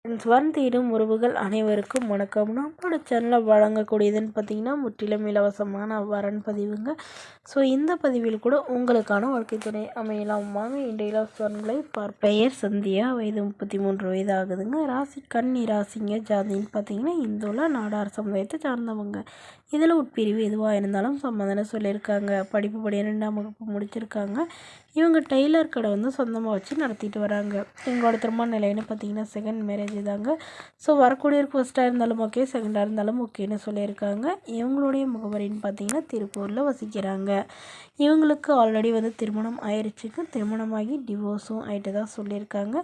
Swern தேடும் உறவுகள் அனைவருக்கும் வணக்கம். நம்மளோட சேனலில் வழங்கக்கூடியதுன்னு பார்த்தீங்கன்னா முற்றிலும் இலவசமான வரன் பதிவுங்க. ஸோ இந்த பதிவில் கூட உங்களுக்கான வாழ்க்கை துணை அமையலாம். வாங்க இன்றைய ஸ்வர்ன்களை பெயர் சந்தியா, வயது 33 வயது ஆகுதுங்க. ராசி கன்னி ராசிங்க. ஜாதின்னு பார்த்தீங்கன்னா இந்துல நாடார் சமுதாயத்தை சார்ந்தவங்க. இதில் உட்பிரிவு எதுவாக இருந்தாலும் சம்மதம் சொல்லியிருக்காங்க. படிப்பு 12ஆம் வகுப்பு முடிச்சிருக்காங்க. இவங்க டெய்லர் கடை சொந்தமாக வச்சு நடத்திட்டு வராங்க. இவங்களோட திருமண நிலைன்னு பார்த்தீங்கன்னா செகண்ட் மேரேஜ் தாங்க. ஸோ வரக்கூடியவருக்கு ஃபஸ்ட்டாக இருந்தாலும் ஓகே, செகண்டாக இருந்தாலும் ஓகேன்னு சொல்லியிருக்காங்க. இவங்களுடைய முகவரின்னு பார்த்தீங்கன்னா திருப்பூரில் வசிக்கிறாங்க. இவங்களுக்கு ஆல்ரெடி திருமணம் ஆயிடுச்சுக்கு. திருமணமாகி டிவோர்ஸும் ஆகிட்டு தான் சொல்லியிருக்காங்க.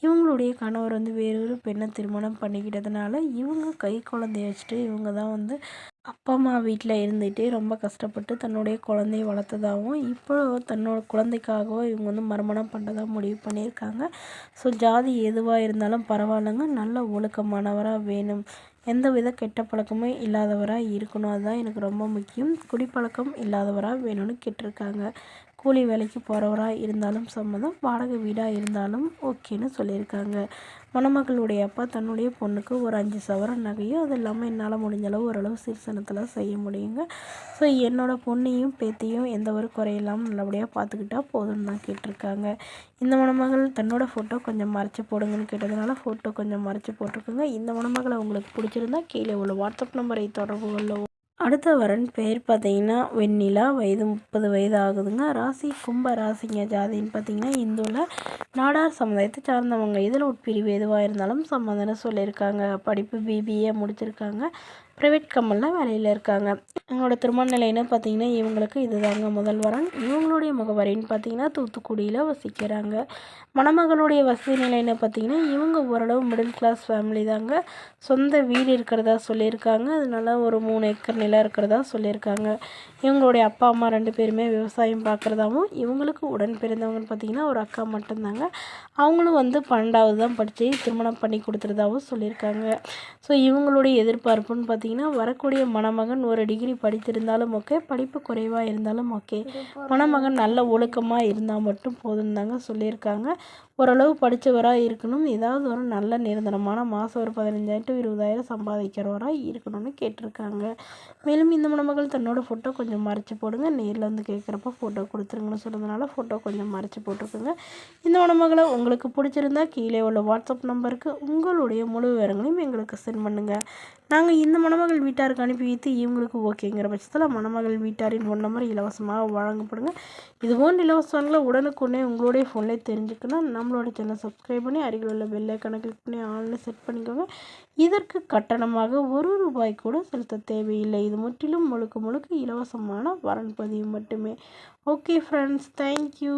இவங்களுடைய கணவர் வேறொரு பெண்ணை திருமணம் பண்ணிக்கிட்டதுனால இவங்க கை குழந்தைய வச்சுட்டு இவங்க தான் அப்பா அம்மா வீட்டில் இருந்துகிட்டே ரொம்ப கஷ்டப்பட்டு தன்னுடைய குழந்தைய வளர்த்ததாகவும் இப்போ தன்னோட குழந்தைக்காகவும் இவங்க மறுமணம் பண்ணுறதா முடிவு பண்ணியிருக்காங்க. ஸோ ஜாதி எதுவாக இருந்தாலும் பரவாயில்லைங்க, நல்ல ஒழுக்கமானவராக வேணும், எந்த வித கெட்ட பழக்கமும் இல்லாதவராக இருக்கணும், அதுதான் எனக்கு ரொம்ப முக்கியம், குடிப்பழக்கம் இல்லாதவராக வேணும்னு கேட்டிருக்காங்க. கூலி வேலைக்கு போகிறவராக இருந்தாலும் சம்மதம், வாடகை வீடாக இருந்தாலும் ஓகேன்னு சொல்லியிருக்காங்க. மணமகளுடைய அப்பா தன்னுடைய பொண்ணுக்கு ஒரு 5 சவரன் நகையும் அது இல்லாமல் என்னால் முடிஞ்சளவு ஓரளவு சீர்சனத்தில் செய்ய முடியுங்க. ஸோ என்னோடய பொண்ணையும் பேத்தியும் எந்த ஒரு குறையில்லாமல் நல்லபடியாக பார்த்துக்கிட்டா போதும்னு தான் கேட்டிருக்காங்க. இந்த மணமகள் தன்னோட ஃபோட்டோ கொஞ்சம் மறைச்சி போடுங்கன்னு கேட்டதுனால ஃபோட்டோ கொஞ்சம் மறைச்சி போட்டிருக்குங்க. இந்த மணமகளை உங்களுக்கு பிடிச்சிருந்தா கீழே உள்ள வாட்ஸ்அப் நம்பரை தொடர்பு கொள்ளவும். அடுத்த வரன் பெயர் பார்த்தீங்கன்னா வெண்ணிலா, வயது 30 வயது ஆகுதுங்க. ராசி கும்ப ராசிங்க. ஜாதின்னு பார்த்தீங்கன்னா இந்துல நாடார் சமுதாயத்தை சார்ந்தவங்க. இதில் உட்பிரிவு எதுவாக இருந்தாலும் சம்மதம்னு சொல்லியிருக்காங்க. படிப்பு பிபிஏ முடிச்சிருக்காங்க. ப்ரைவேட் கம்பெனியில் வேலையில் இருக்காங்க. இவங்களோட திருமண நிலைன்னு பார்த்தீங்கன்னா இவங்களுக்கு இதுதாங்க முதல் வரன். இவங்களுடைய முகவரின்னு பார்த்தீங்கன்னா தூத்துக்குடியில் வசிக்கிறாங்க. மணமகளுடைய வசதி நிலைன்னு பார்த்தீங்கன்னா இவங்க ஓரளவு மிடில் கிளாஸ் ஃபேமிலி தாங்க. சொந்த வீடு இருக்கிறதா சொல்லியிருக்காங்க. அதனால ஒரு 3 ஏக்கர் நிலம் இருக்கிறதா சொல்லியிருக்காங்க. இவங்களுடைய அப்பா அம்மா 2 பேருமே விவசாயம் பார்க்குறதாவும், இவங்களுக்கு உடன் பிறந்தவங்கன்னு பார்த்தீங்கன்னா ஒரு அக்கா மட்டும்தாங்க. அவங்களும் 12வது தான் படித்து திருமணம் பண்ணி கொடுத்துறதாவும் சொல்லியிருக்காங்க. ஸோ இவங்களுடைய எதிர்பார்ப்புன்னு பார்த்தீங்கன்னா வரக்கூடிய மணமகன் ஒரு டிகிரி படித்திருந்தாலும் ஓகே, படிப்பு குறைவாக இருந்தாலும் ஓகே, மணமகன் நல்ல ஒழுக்கமாக இருந்தால் மட்டும் போதும் தாங்க சொல்லியிருக்காங்க. ஓரளவு படித்தவராக இருக்கணும், ஏதாவது ஒரு நல்ல நிரந்தரமான மாதம் ஒரு 15,000 to 20,000 சம்பாதிக்கிறவராக இருக்கணும்னு கேட்டிருக்காங்க. மேலும் இந்த மணமகள் தன்னோட ஃபோட்டோ கொஞ்சம் மறைச்சி போடுங்க, நேரில் கேட்குறப்ப ஃபோட்டோ கொடுத்துருங்கன்னு சொன்னதுனால ஃபோட்டோ கொஞ்சம் மறைச்சி போட்டிருக்குங்க. இந்த மணமகளை உங்களுக்கு பிடிச்சிருந்தா கீழே உள்ள வாட்ஸ்அப் நம்பருக்கு உங்களுடைய முழு விவரங்களையும் எங்களுக்கு சென்ட் பண்ணுங்கள். நாங்கள் இந்த மணமகள் வீட்டாருக்கு அனுப்பி வைத்து இவங்களுக்கு ஓகேங்கிற பட்சத்தில் மணமகள் வீட்டாரின் ஃபோன் நம்பர் இலவசமாக வழங்கப்படுங்க. இதுபோன்ற இலவசங்களை உடனுக்குடனே உங்களுடைய ஃபோன்லேயே தெரிஞ்சுக்கணும். நம்மளோட சேனல் சப்ஸ்கிரைப் பண்ணி அருகில் உள்ள பெல் ஐக்கானை கிளிக் பண்ணி ஆன்ல செட் பண்ணிக்கோங்க. இதற்கு கட்டணமாக ₹1 கூட செலுத்த தேவையில்லை. இது முற்றிலும் முழுக்க இலவசமான வரன் பதிவு மட்டுமே. Okay friends, thank you.